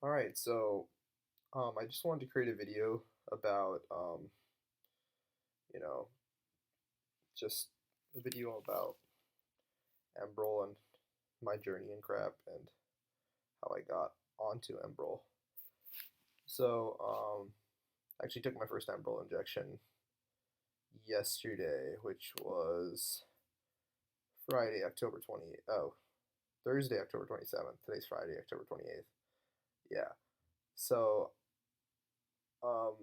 Alright, so I just wanted to create a video about you know, just a video about Enbrel and my journey in crap and how I got onto Enbrel. So, I actually took my first Enbrel injection yesterday, which was Friday, October 28th. Oh, Thursday, October 27th. Today's Friday, October 28th. Yeah. So, um,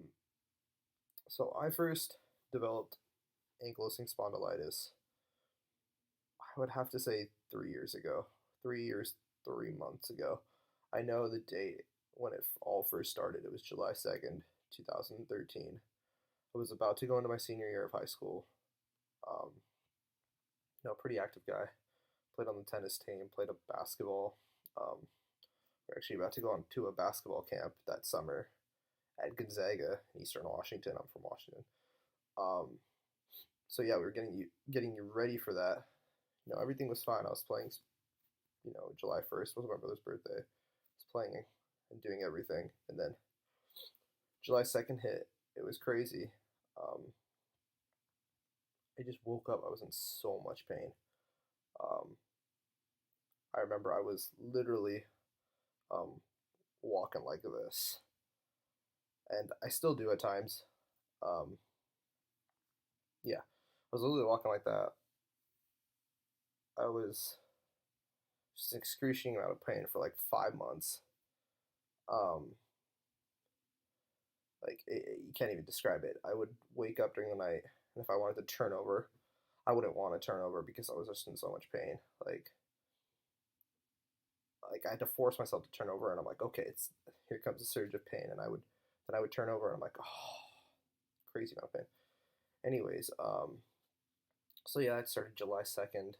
so I first developed ankylosing spondylitis. I would have to say 3 years ago. 3 years, 3 months ago. I know the date when it all first started. It was July 2nd, 2013. I was about to go into my senior year of high school. Um, Pretty active guy. Played on the tennis team, played up basketball. Um, we're actually about to go on to a basketball camp that summer at Gonzaga in Eastern Washington. I'm from Washington. Um, so yeah, we were getting you ready for that. Everything was fine. I was playing. July 1st was my brother's birthday. I was playing and doing everything, and then July 2nd hit. It was crazy. Um, I just woke up. I was in so much pain. Um, I remember I was literally um, walking like this, and I still do at times. Um, yeah, I was literally walking like that. I was just excruciating amount of pain for like 5 months. Um, you can't even describe it. I would wake up during the night, and if I wanted to turn over, I wouldn't want to turn over because I was just in so much pain. Like I had to force myself to turn over, and I'm like, okay, it's here comes a surge of pain, and I would turn over, and I'm like, oh, crazy amount of pain. Anyways, so yeah, it started July 2nd,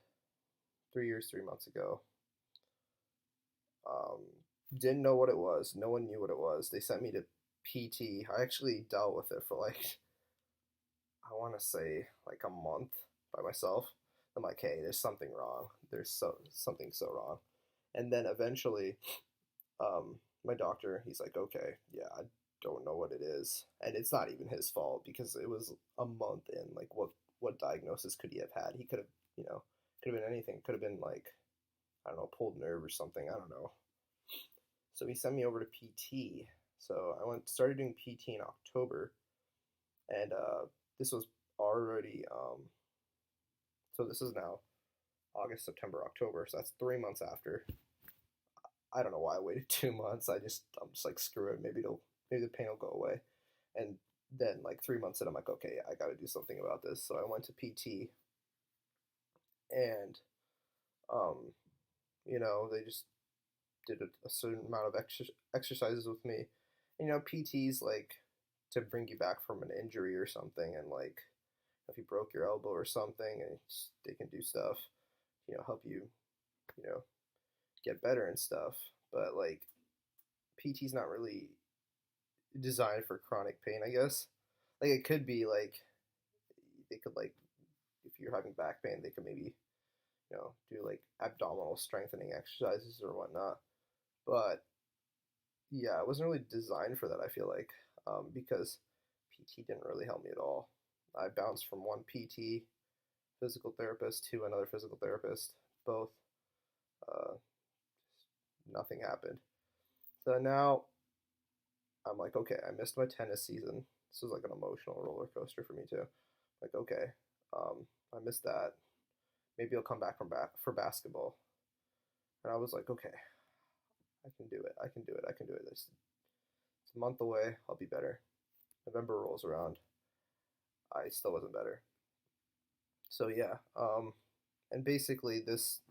3 years, 3 months ago. Um, didn't know what it was. No one knew what it was. They sent me to PT. I actually dealt with it for like I want to say like a month by myself. I'm like, hey, there's something wrong. Something so wrong. And then eventually, my doctor, he's like, okay, yeah, I don't know what it is, and it's not even his fault because it was a month in. Like, what diagnosis could he have had? He could have, could have been anything. Could have been like, I don't know, pulled nerve or something. I don't know. So he sent me over to PT. So I started doing PT in October, and this was already so this is now August, September, October. So that's 3 months after. I don't know why I waited 2 months. I'm just like screw it. Maybe the pain will go away. And then like 3 months in, I'm like, okay, I got to do something about this. So I went to PT, and um, they just did a certain amount of exercises with me. And, PT's like to bring you back from an injury or something, and like if you broke your elbow or something, and they can do stuff, help you, you know, get better and stuff. But like PT's not really designed for chronic pain, I guess. Like it could be like they could like if you're having back pain, they could maybe do like abdominal strengthening exercises or whatnot. But yeah, it wasn't really designed for that. I feel like because PT didn't really help me at all. I bounced from one PT physical therapist to another physical therapist. Both, uh, nothing happened. So now I'm like, okay, I missed my tennis season. This was like an emotional roller coaster for me too. Like, okay, I missed that. Maybe I'll come back for basketball. And I was like, okay, I can do it. I can do it. I can do it. It's a month away. I'll be better. November rolls around. I still wasn't better. So yeah, and basically this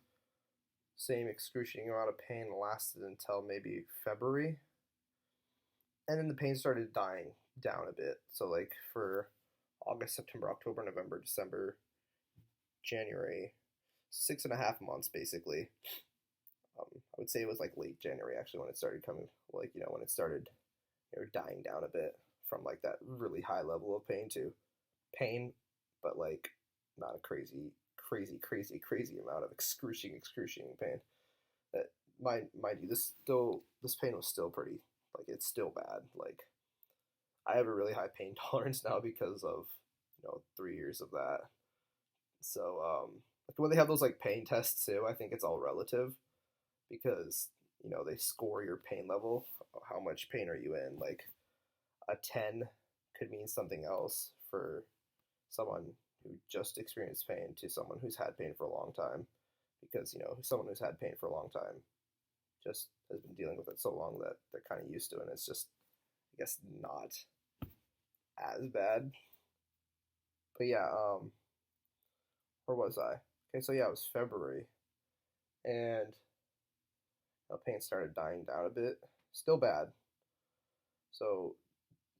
same excruciating amount of pain lasted until maybe February, and then the pain started dying down a bit. So like for August, September, October, November, December, January, 6.5 months basically. I would say it was like late January actually when it started coming, like when it started, dying down a bit from like that really high level of pain to pain, but like not a crazy amount of excruciating pain. That mind you, this pain was still pretty, like, it's still bad. Like, I have a really high pain tolerance now because of 3 years of that. So like when they have those like pain tests too, I think it's all relative because they score your pain level. How much pain are you in? Like a 10 could mean something else for someone who just experienced pain to someone who's had pain for a long time, because someone who's had pain for a long time just has been dealing with it so long that they're kind of used to it, and it's just, I guess, not as bad. But yeah, where was I? Okay, so yeah, it was February, and pain started dying down a bit. Still bad. So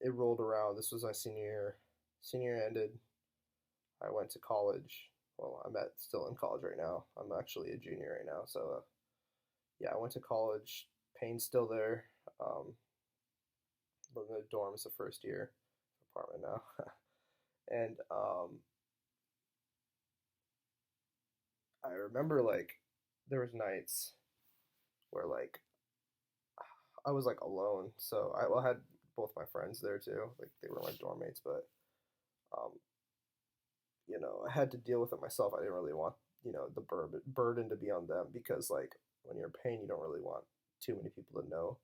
it rolled around. This was my senior year. Senior year ended. I went to college. Well, I'm still in college right now. I'm actually a junior right now. So yeah, I went to college. Pain's still there. Living in the dorms the first year. Apartment now. And I remember like there was nights where like I was like alone. So I had both my friends there too. Like they were my dorm mates, but um, I had to deal with it myself. I didn't really want the burden to be on them, because like when you're in pain, you don't really want too many people to know,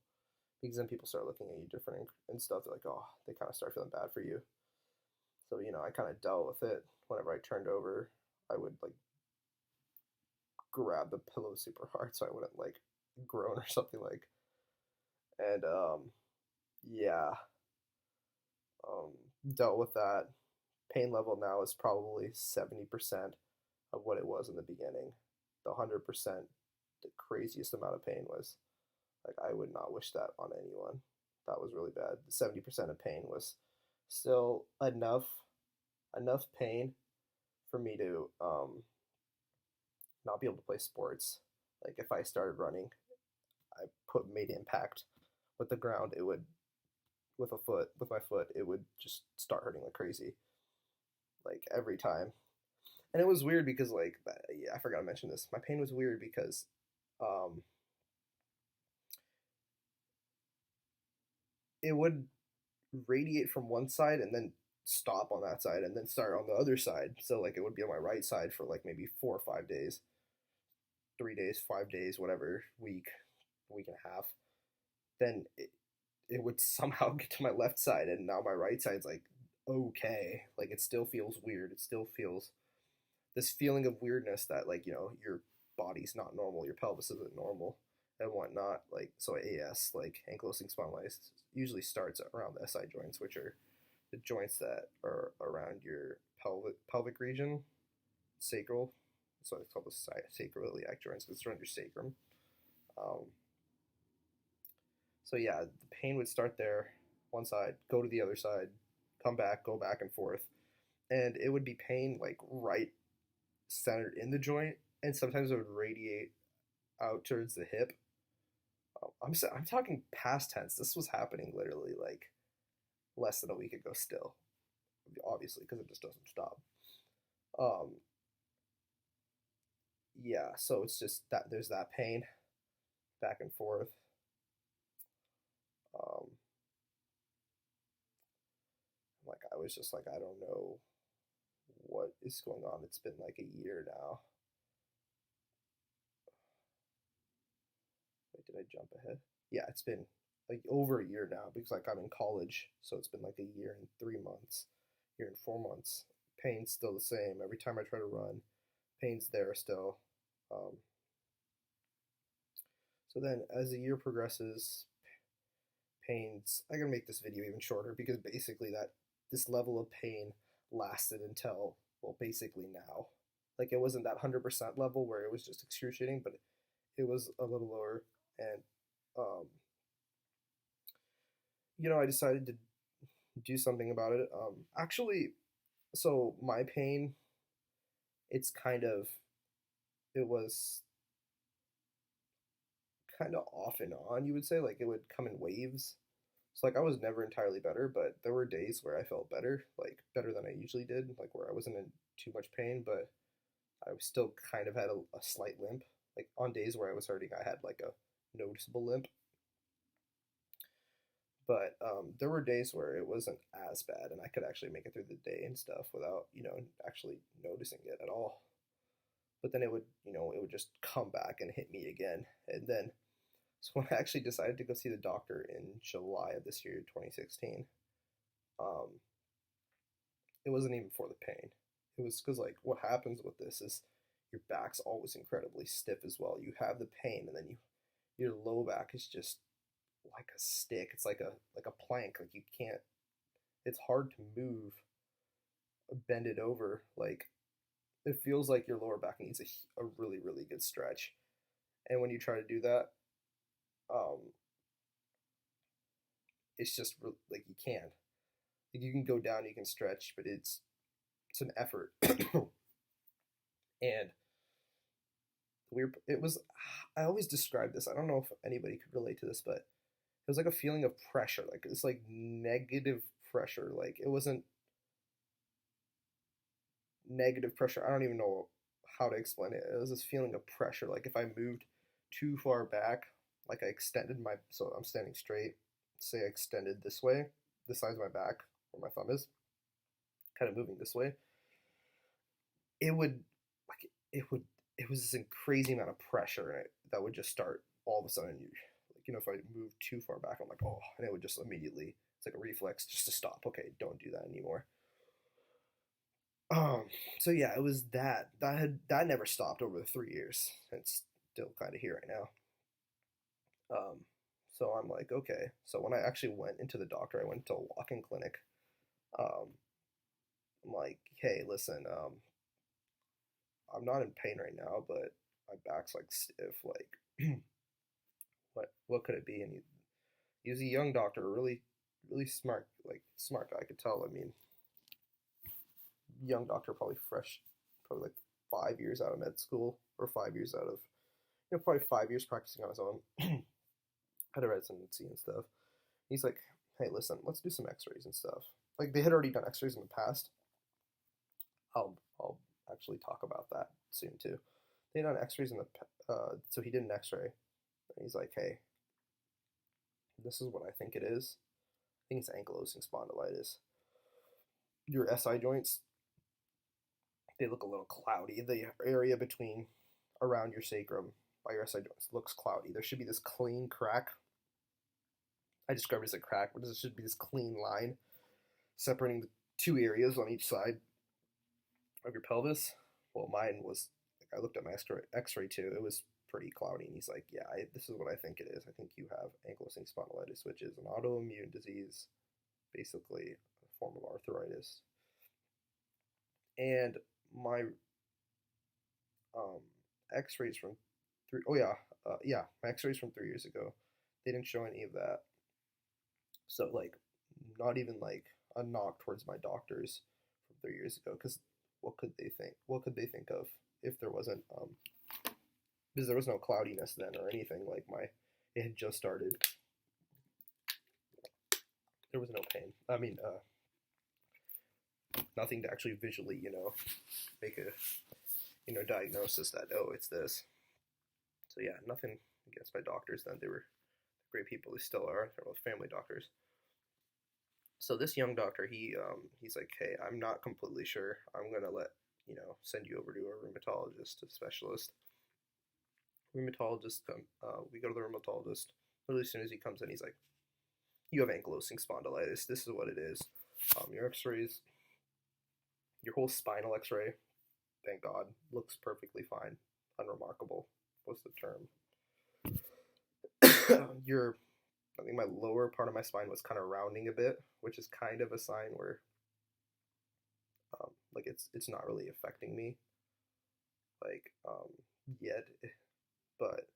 because then people start looking at you different and stuff. They're like, oh, they kind of start feeling bad for you. So I kind of dealt with it. Whenever I turned over, I would like grab the pillow super hard so I wouldn't like groan or something like. And yeah, um, dealt with that. Pain level now is probably 70% of what it was in the beginning. The 100%, the craziest amount of pain was like, I would not wish that on anyone. That was really bad. The 70% of pain was still enough pain for me to not be able to play sports. Like if I started running, I made impact with the ground, it would with my foot, it would just start hurting like crazy, like every time. And it was weird because like yeah, I forgot to mention this. My pain was weird because um, it would radiate from one side and then stop on that side and then start on the other side. So like it would be on my right side for like maybe 4 or 5 days, 3 days, 5 days, whatever, week and a half. Then it would somehow get to my left side, and now my right side's like okay. Like it still feels weird. It still feels this feeling of weirdness that like your body's not normal, your pelvis isn't normal and whatnot. Like so, AS, like ankylosing spondylitis, usually starts around the SI joints, which are the joints that are around your pelvic region, sacral. So it's called the sacroiliac joints because it's around your sacrum. Um, so yeah, the pain would start there, one side, go to the other side, come back, go back and forth, and it would be pain like right centered in the joint, and sometimes it would radiate out towards the hip. I'm talking past tense. This was happening literally like less than a week ago. Still, obviously, because it just doesn't stop. Um, yeah, so it's just that there's that pain back and forth. Um, like I was just like, I don't know what is going on. It's been like a year now. Wait, did I jump ahead? Yeah, it's been like over a year now because like I'm in college, so it's been like a year and 3 months, year and 4 months. Pain's still the same. Every time I try to run, pain's there still. Um, so then as the year progresses, pains. I gotta make this video even shorter because basically that this level of pain lasted until well basically now. Like it wasn't that 100% level where it was just excruciating, but it was a little lower, and um, I decided to do something about it. Actually, so my pain, it's kind of it was kind of off and on. You would say like it would come in waves. So like I was never entirely better, but there were days where I felt better, like better than I usually did, like where I wasn't in too much pain, but I still kind of had a slight limp. Like on days where I was hurting, I had like noticeable limp. But there were days where it wasn't as bad, and I could actually make it through the day and stuff without, actually noticing it at all. But then it would just come back and hit me again. And then, so when I actually decided to go see the doctor in July of this year, 2016, um, it wasn't even for the pain. It was because, like, what happens with this is your back's always incredibly stiff as well. You have the pain, and then your low back is just like a stick. It's like a plank. Like, you can't. It's hard to move, bend it over. Like, it feels like your lower back needs a really really good stretch. And when you try to do that, um, it's just like you can't. Like, you can go down, you can stretch, but it's an effort. And weird. It was. I always describe this. I don't know if anybody could relate to this, but it was like a feeling of pressure. Like, it's like negative pressure. Like, it wasn't negative pressure. I don't even know how to explain it. It was this feeling of pressure. Like, if I moved too far back, like I extended so I'm standing straight. Say I extended this way, this size of my back, where my thumb is, kind of moving this way. It would like it was this crazy amount of pressure, and that would just start all of a sudden. If I moved too far back, I'm like, oh, and it would just immediately, it's like a reflex just to stop. Okay, don't do that anymore. So yeah, it was that never stopped over the 3 years. It's still kind of here right now. So I'm like, okay. So when I actually went into the doctor, I went to a walk-in clinic. Um, I'm like, hey, listen, I'm not in pain right now, but my back's like stiff. Like, what could it be? And he was a young doctor, really really smart, like smart guy. I could tell. I mean, young doctor, probably fresh, probably like 5 years out of med school, or 5 years out of, probably 5 years practicing on his own. Had a residency and stuff. He's like, hey, listen, let's do some X-rays and stuff. Like, they had already done X-rays in the past. I'll actually talk about that soon too. They had done X-rays so he did an X-ray, and he's like, hey, this is what I think it is. I think it's ankylosing spondylitis. Your SI joints, they look a little cloudy. The area around your sacrum by your SI joints looks cloudy. There should be this clean crack. I describe it as a crack, but there should be this clean line separating the two areas on each side of your pelvis. Well, mine was, like, I looked at my X-ray too. It was pretty cloudy, and he's like, yeah, this is what I think it is. I think you have ankylosing spondylitis, which is an autoimmune disease, basically a form of arthritis. And my X-rays from my X-rays from 3 years ago, they didn't show any of that. So, like, not even like a knock towards my doctors from 3 years ago, because what could they think? What could they think of if there wasn't because there was no cloudiness then or anything. Like, it had just started. There was no pain. I mean, nothing to actually visually, make a diagnosis that, oh, it's this. So yeah, nothing against my doctors then. They were great people. They still are. They're both family doctors. So this young doctor, he's like, hey, I'm not completely sure. I'm gonna send you over to a rheumatologist, a specialist. Rheumatologist, we go to the rheumatologist. Literally, as soon as he comes in, he's like, you have ankylosing spondylitis. This is what it is. Your X-rays, your whole spinal X-ray, thank God, looks perfectly fine. Unremarkable was the term. I think my lower part of my spine was kind of rounding a bit, which is kind of a sign where, like, it's not really affecting me, like, yet, but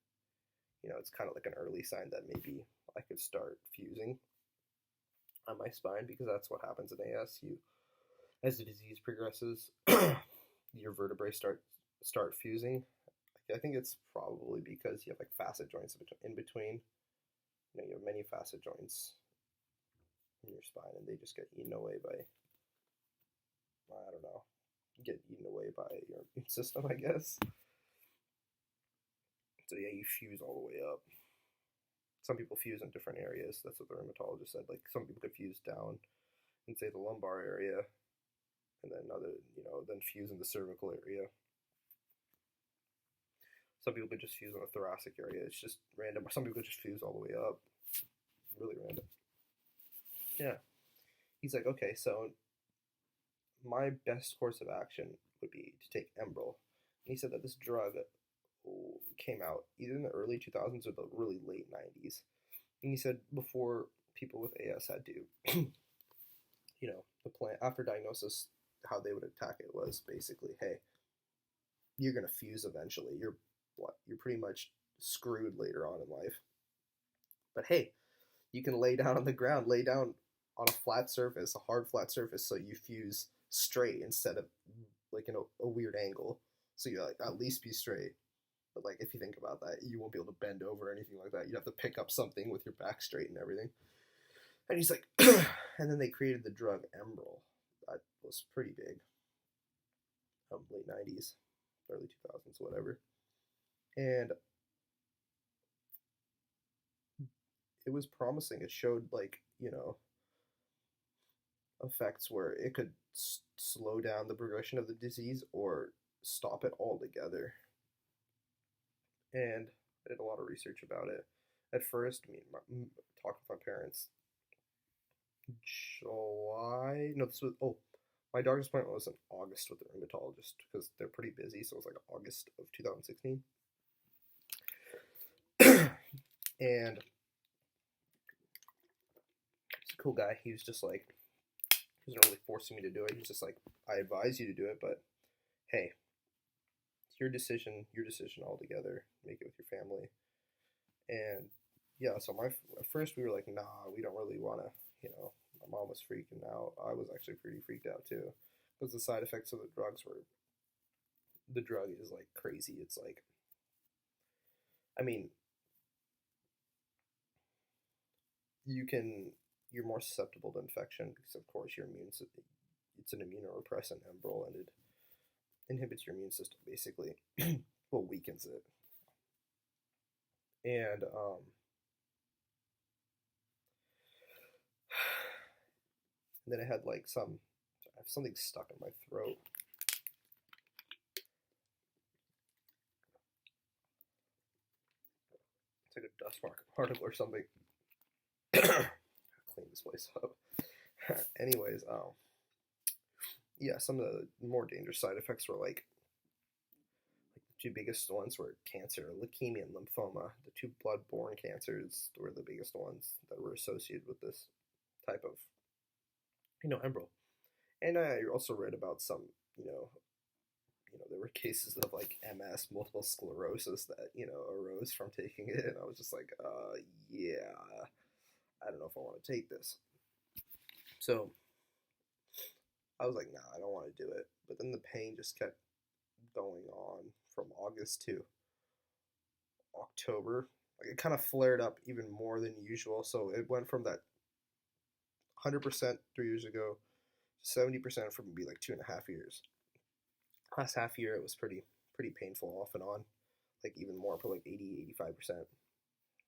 it's kind of like an early sign that maybe I could start fusing on my spine, because that's what happens in AS. As the disease progresses, your vertebrae start fusing. I think it's probably because you have like facet joints in between. You have many facet joints in your spine, and they just get eaten away by, I don't know, get eaten away by your immune system, I guess. So yeah, you fuse all the way up. some people fuse in different areas. That's what the rheumatologist said. Like some people could fuse down in say the lumbar area, and then then fuse in the cervical area. Some people could just fuse in the thoracic area. It's just random. Some people could just fuse all the way up. Really random. Yeah. He's like, okay, so my best course of action would be to take Enbrel. And he said that this drug came out either in the early 2000s or the really late 90s. And he said before people with AS had to, the plan after diagnosis, how they would attack it was basically, hey, you're going to fuse eventually. You're pretty much screwed later on in life. But hey, you can lay down on the ground, lay down on a flat surface, a hard flat surface, so you fuse straight instead of like in a weird angle. So you like at least be straight. But like if you think about that, you won't be able to bend over or anything like that. You'd have to pick up something with your back straight and everything. And he's like, and then they created the drug Enbrel. That was pretty big. Late 90s, early 2000s, whatever. And it was promising. It showed effects where it could slow down the progression of the disease or stop it altogether. And I did a lot of research about it. At first, talked with my parents. My doctor's appointment was in August with the rheumatologist because they're pretty busy, so it was like August of 2016. And he's a cool guy. He was just like, he wasn't really forcing me to do it. He's just like, I advise you to do it, but hey, it's your decision altogether. Make it with your family. And yeah, so at first we were like, nah, we don't really want to, my mom was freaking out. I was actually pretty freaked out too, because the side effects of the drug is like crazy. It's like, you're more susceptible to infection because of course it's an immunorepressant, Enbrel, and it inhibits your immune system basically. Well, weakens it. And then it had like I have something stuck in my throat. It's like a dust particle or something. Clean this place up. Anyways, yeah, some of the more dangerous side effects were like the two biggest ones were cancer, leukemia, and lymphoma. The two blood-borne cancers were the biggest ones that were associated with this type of, Enbrel. And I also read about some, there were cases of like MS, multiple sclerosis that, arose from taking it. And I was just like, yeah, I don't know if I want to take this. So I was like, nah, I don't want to do it. But then the pain just kept going on from August to October. Like it kind of flared up even more than usual. So it went from that 100% 3 years ago to 70% for maybe like 2.5 years. Last half year it was pretty painful off and on, like even more for like 80-85%.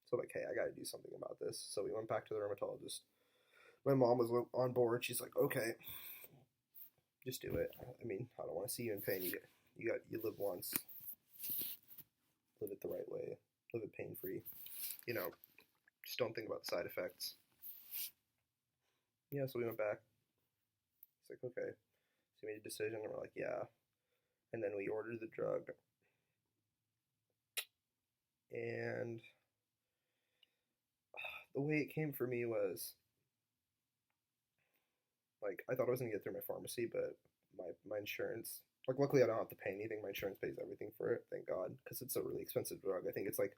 So like, hey, I got to do something about this. So we went back to the rheumatologist. My mom was on board. She's like, okay, just do it. I don't want to see you in pain. You live once. Live it the right way. Live it pain free. Just don't think about the side effects. Yeah, so we went back. It's like, okay. So we made a decision, and we're like, yeah. And then we ordered the drug. And the way it came for me was, like, I thought I was going to get through my pharmacy, but my insurance, like, luckily I don't have to pay anything. My insurance pays everything for it, thank God, because it's a really expensive drug. I think it's like,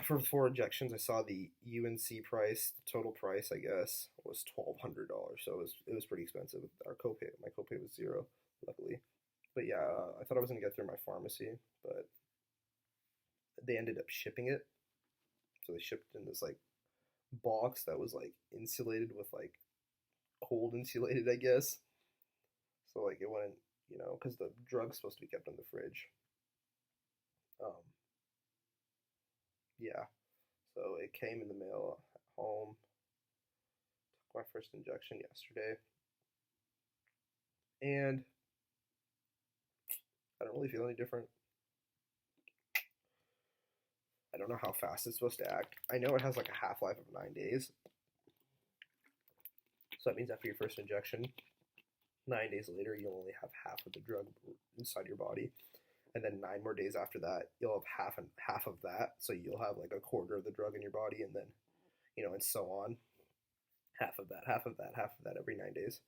for 4 injections, I saw the UNC price, the total price, I guess, was $1,200. So it was pretty expensive. My copay was $0, luckily. But yeah, I thought I was going to get through my pharmacy, but they ended up shipping it. So they shipped in this like box that was like insulated with like cold insulated, I guess. So like it wouldn't, because the drug's supposed to be kept in the fridge. Yeah. So it came in the mail at home. Took my first injection yesterday, and I don't really feel any different. I don't know how fast it's supposed to act. I know it has like a half-life of 9 days. So that means after your first injection, 9 days later, you'll only have half of the drug inside your body. And then 9 more days after that, you'll have half of that. So you'll have like a quarter of the drug in your body, and then, and so on. Half of that, half of that, half of that every 9 days.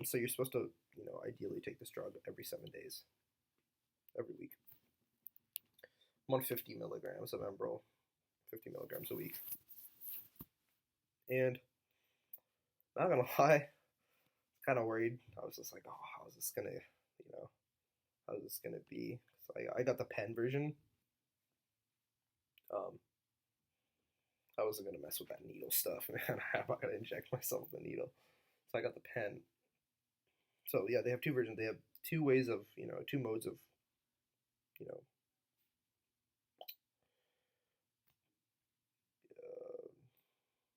So you're supposed to, ideally take this drug every 7 days, every week. I'm on 50 milligrams of Enbrel, 50 milligrams a week. And not gonna lie, kind of worried. I was just like, oh, how's this gonna be? So I got the pen version. I wasn't gonna mess with that needle stuff, man. I'm not gonna inject myself with a needle. So I got the pen. So yeah, they have two versions. They have two ways of, two modes of,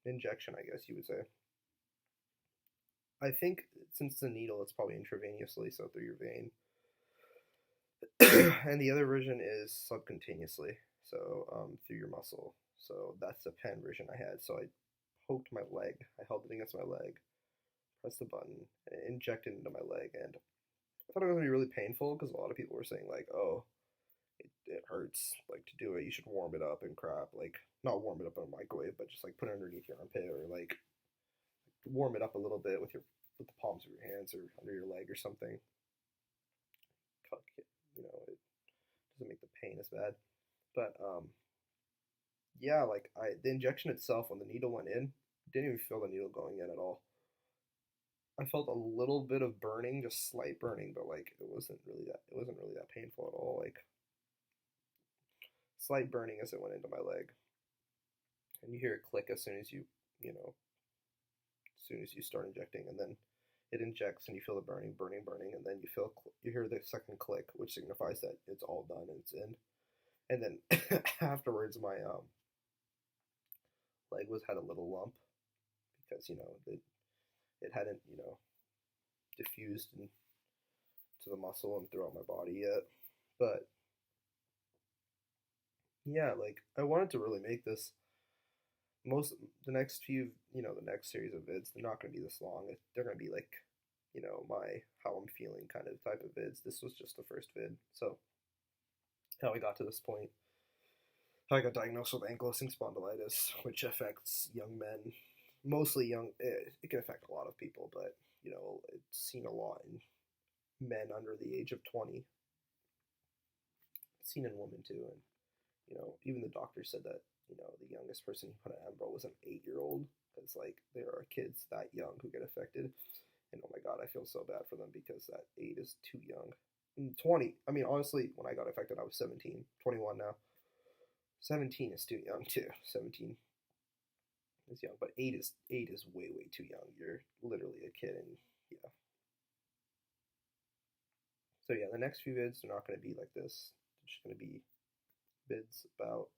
injection, I guess you would say. I think since it's a needle, it's probably intravenously, so through your vein. And the other version is subcutaneously, so through your muscle. So that's the pen version I had. So I poked my leg, I held it against my leg, pressed the button, and injected into my leg. And I thought it was going to be really painful because a lot of people were saying, like, oh, it hurts, like, to do it. You should warm it up and crap. Like, not warm it up in a microwave, but just, like, put it underneath your armpit or, like, warm it up a little bit with the palms of your hands or under your leg or something. It doesn't make the pain as bad. But, yeah, like, the injection itself, when the needle went in, didn't even feel the needle going in at all. I felt a little bit of burning, just slight burning, but like it wasn't really that painful at all. Like slight burning as it went into my leg, and you hear it click as soon as you start injecting, and then it injects and you feel the burning, and then you hear the second click, which signifies that it's all done and it's in. And then afterwards, my leg had a little lump because it hadn't diffused into the muscle and throughout my body yet. But yeah, like I wanted to really make this the next series of vids, they're not going to be this long. They're going to be like my how I'm feeling kind of type of vids. This was just the first vid. So how I got to this point, how I got diagnosed with ankylosing spondylitis, which affects young men, mostly young. It can affect a lot of people, but it's seen a lot in men under the age of 20. It's seen in women too, and even the doctor said that the youngest person who put an Enbrel was an 8-year-old, because like there are kids that young who get affected, and oh my god, I feel so bad for them because that 8 is too young. 20. I mean, honestly, when I got affected, I was 17, 21 now. 17 is too young too. 17 is young, but 8 is way too young. You're literally a kid, and yeah. So yeah, the next few vids are not going to be like this. They're just going to be vids about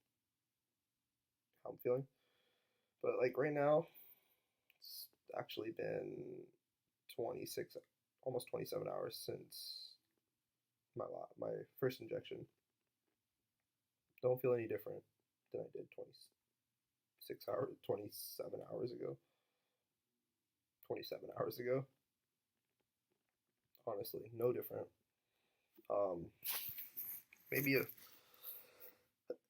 how I'm feeling. But like right now, it's actually been 26, almost 27 hours since my first injection. Don't feel any different than I did 27 hours ago. 27 hours ago. Honestly, no different. Maybe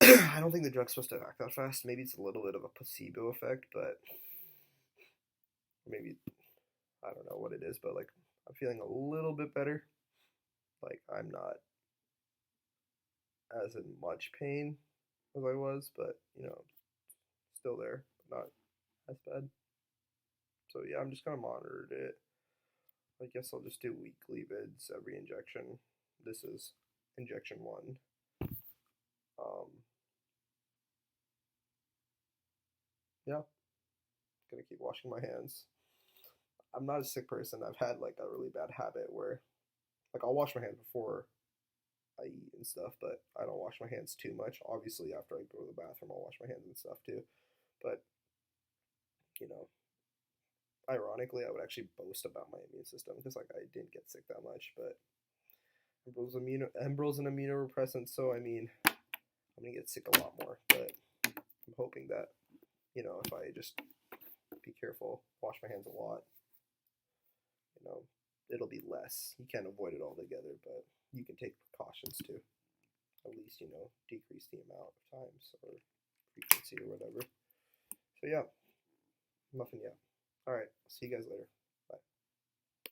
I don't think the drug's supposed to act that fast. Maybe it's a little bit of a placebo effect, but maybe I don't know what it is, but like I'm feeling a little bit better. Like I'm not as in much pain as I was, but still there, but not as bad. So yeah, I'm just gonna monitor it. I guess I'll just do weekly vids every injection. This is injection 1. Yeah, gonna keep washing my hands. I'm not a sick person. I've had like a really bad habit where like I'll wash my hands before I eat and stuff, but I don't wash my hands too much. Obviously, after I go to the bathroom, I'll wash my hands and stuff too. But, you know, ironically, I would actually boast about my immune system because, like, I didn't get sick that much. But Enbrel's an immunodepressant, so I mean, I'm gonna get sick a lot more. But I'm hoping that, if I just be careful, wash my hands a lot, you know, it'll be less. You can't avoid it altogether, but you can take precautions to at least, decrease the amount of times or frequency or whatever. So yeah, nothing yet. All right, see you guys later.